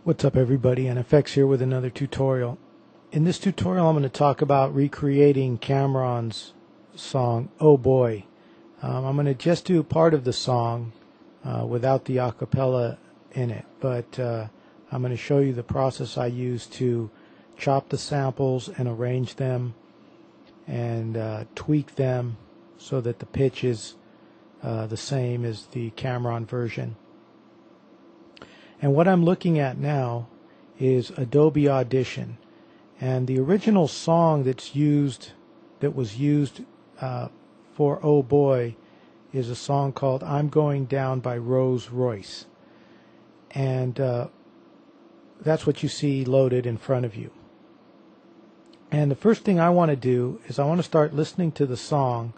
What's up everybody, NFX here with another tutorial. In this tutorial I'm going to talk about recreating Cameron's song Oh Boy. I'm going to just do part of the song without the acapella in it, but I'm going to show you the process I use to chop the samples and arrange them and tweak them so that the pitch is the same as the Cameron version. And what I'm looking at now is Adobe Audition, and the original song that was used for Oh Boy is a song called I'm Going Down by Rose Royce, and that's what you see loaded in front of you. And the first thing I want to do is I want to start listening to the song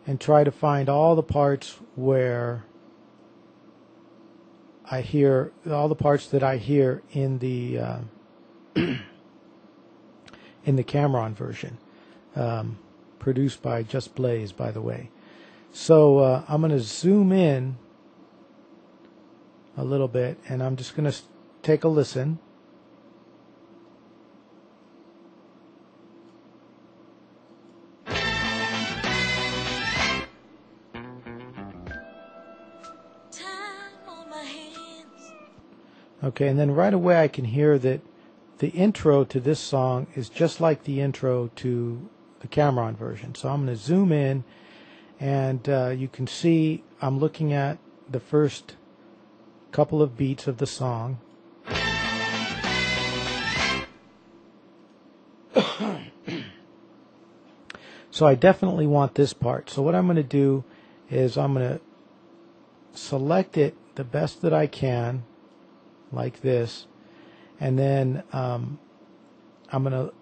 and try to find all the parts where I hear all the parts that I hear in the in the Cameron version, produced by Just Blaze, by the way. So I'm going to zoom in a little bit, and I'm just going to take a listen. Okay, and then right away I can hear that the intro to this song is just like the intro to the Cameron version. So I'm going to zoom in, and you can see I'm looking at the first couple of beats of the song. So I definitely want this part. So what I'm going to do is I'm going to select it the best that I can, like this, and then I'm going to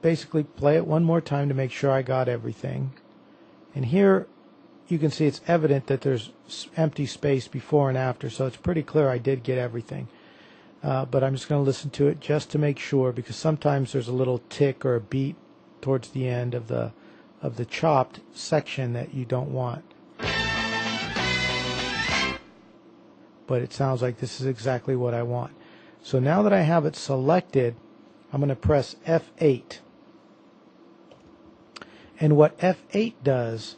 basically play it one more time to make sure I got everything. And here you can see it's evident that there's empty space before and after, so it's pretty clear I did get everything. But I'm just going to listen to it just to make sure, because sometimes there's a little tick or a beat towards the end of the chopped section that you don't want. But it sounds like this is exactly what I want. So now that I have it selected, I'm going to press F8. And what F8 does,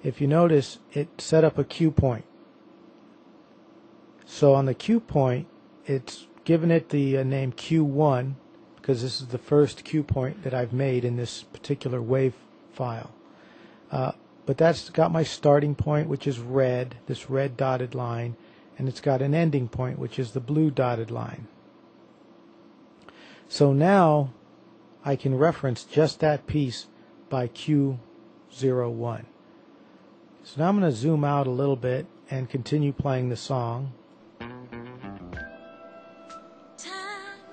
if you notice, it set up a cue point. So on the cue point, it's given it the name Q1, because this is the first cue point that I've made in this particular wave file. But that's got my starting point, which is red, this red dotted line, and it's got an ending point, which is the blue dotted line. So now I can reference just that piece by Q01. So now I'm going to zoom out a little bit and continue playing the song. Time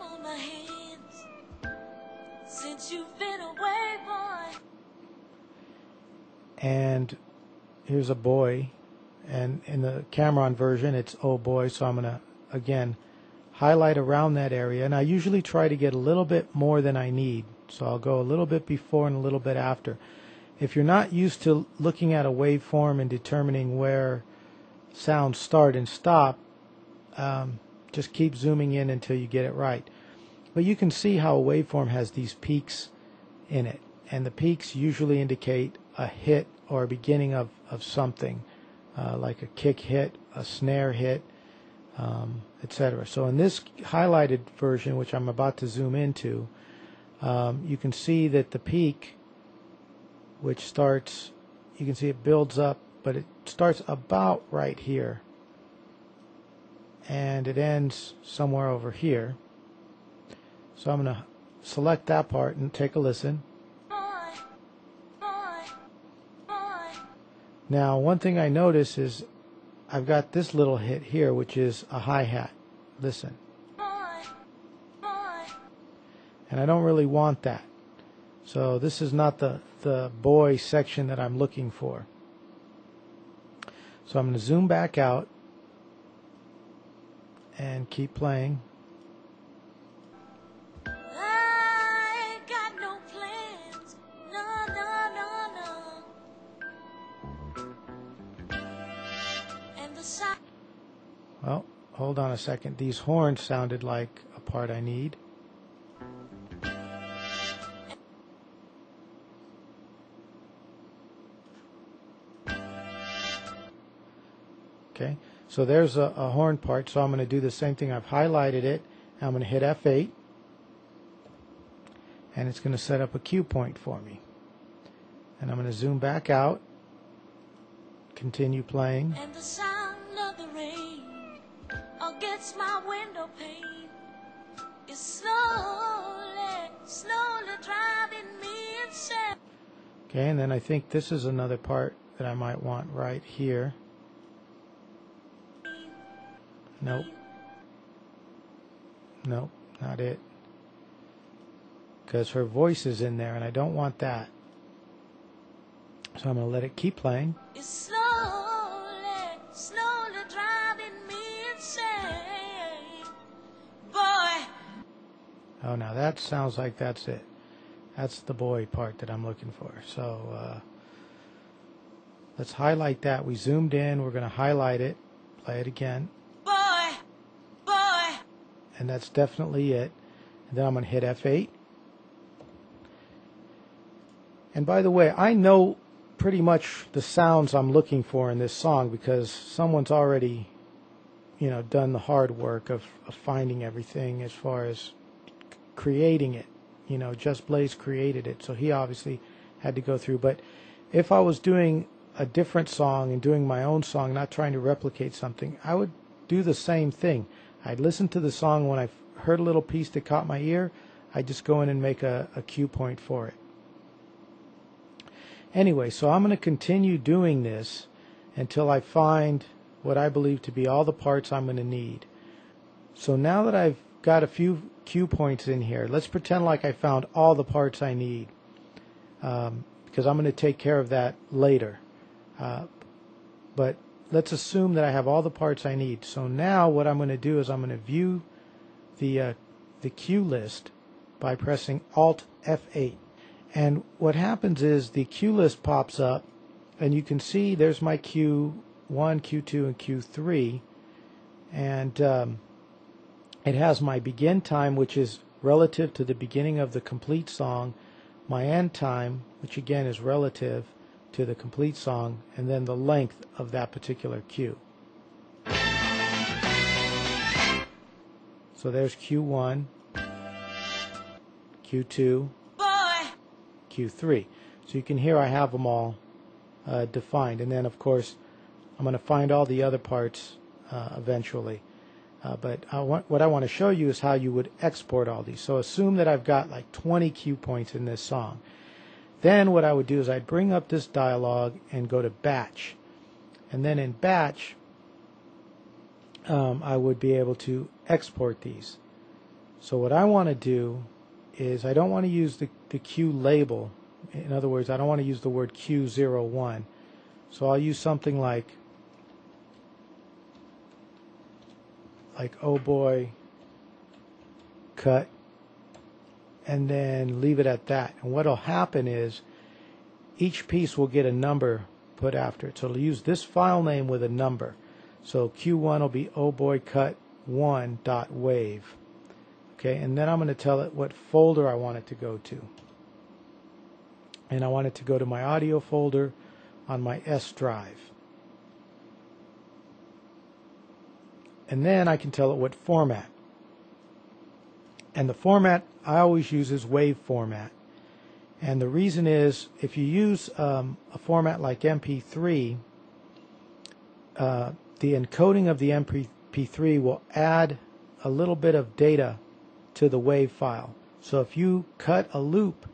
on my hands since you've been away, boy. And here's a boy. And in the Cameron version, it's Oh Boy, so I'm going to, again, highlight around that area. And I usually try to get a little bit more than I need, so I'll go a little bit before and a little bit after. If you're not used to looking at a waveform and determining where sounds start and stop, just keep zooming in until you get it right. But you can see how a waveform has these peaks in it, and the peaks usually indicate a hit or a beginning of something. Like a kick hit, a snare hit, etc. So in this highlighted version, which I'm about to zoom into, you can see that the peak, which starts, you can see it builds up, but it starts about right here, and it ends somewhere over here. So I'm going to select that part and take a listen. Now, one thing I notice is I've got this little hit here, which is a hi-hat. Listen. And I don't really want that. So this is not the boy section that I'm looking for. So I'm going to zoom back out and keep playing. Well, hold hold on a second. These horns sounded like a part I need. Okay, so there's a horn part, so I'm going to do the same thing. I've highlighted it. I'm going to hit F8, and it's going to set up a cue point for me. And I'm going to zoom back out, continue playing. And the sound of the rain against my window pane is slowly, slowly driving me insane. Okay, and then I think this is another part that I might want right here. Nope. Nope, not it. Because her voice is in there, and I don't want that. So I'm going to let it keep playing. It's slowly, slowly driving me insane. Boy. Oh, now that sounds like that's it. That's the boy part that I'm looking for. So let's highlight that. We zoomed in. We're going to highlight it. Play it again. Boy. Boy. And that's definitely it. And then I'm going to hit F8. And by the way, I know pretty much the sounds I'm looking for in this song because someone's already, done the hard work of finding everything as far as creating it. Just Blaze created it, so he obviously had to go through. But if I was doing a different song and doing my own song, not trying to replicate something, I would do the same thing. I'd listen to the song. When I heard a little piece that caught my ear, I'd just go in and make a cue point for it. Anyway, so I'm going to continue doing this until I find what I believe to be all the parts I'm going to need. So now that I've got a few cue points in here, let's pretend like I found all the parts I need, because I'm going to take care of that later. But let's assume that I have all the parts I need. So now what I'm going to do is I'm going to view the cue list by pressing Alt F8. And what happens is the cue list pops up, and you can see there's my Q1, Q2, and Q3. And it has my begin time, which is relative to the beginning of the complete song, my end time, which again is relative to the complete song, and then the length of that particular cue. So there's Q1, Q2, Q3. So you can hear I have them all defined. And then, of course, I'm going to find all the other parts eventually. But what I want to show you is how you would export all these. So assume that I've got like 20 cue points in this song. Then what I would do is I'd bring up this dialog and go to Batch. And then in Batch, I would be able to export these. So what I want to do is I don't want to use the cue label. In other words, I don't want to use the word Q01. So I'll use something like oh boy, cut, and then leave it at that. And what will happen is each piece will get a number put after it. So it'll use this file name with a number. So Q1 will be oh boy cut 1.wave. Okay, and then I'm going to tell it what folder I want it to go to. And I want it to go to my audio folder on my S drive. And then I can tell it what format. And the format I always use is wave format. And the reason is, if you use a format like MP3, the encoding of the MP3 will add a little bit of data to the wave file. So if you cut a loop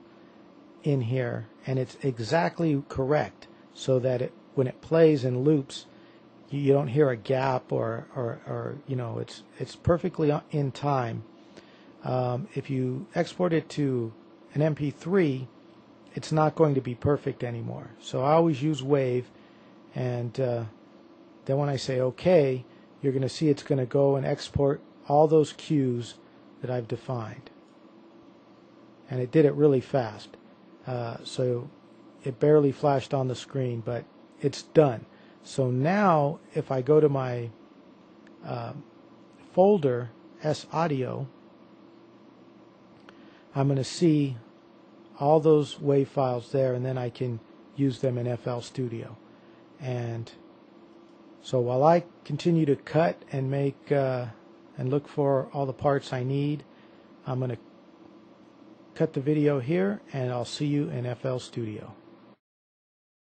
in here and it's exactly correct, so that when it plays in loops, you don't hear a gap or it's perfectly in time. If you export it to an MP3, it's not going to be perfect anymore. So I always use wave, and then when I say OK, you're going to see it's going to go and export all those cues that I've defined. And it did it really fast. So it barely flashed on the screen, but it's done. So now if I go to my folder, S Audio, I'm going to see all those WAV files there, and then I can use them in FL Studio. And so while I continue to cut and make and look for all the parts I need, I'm going to cut the video here, and I'll see you in FL Studio.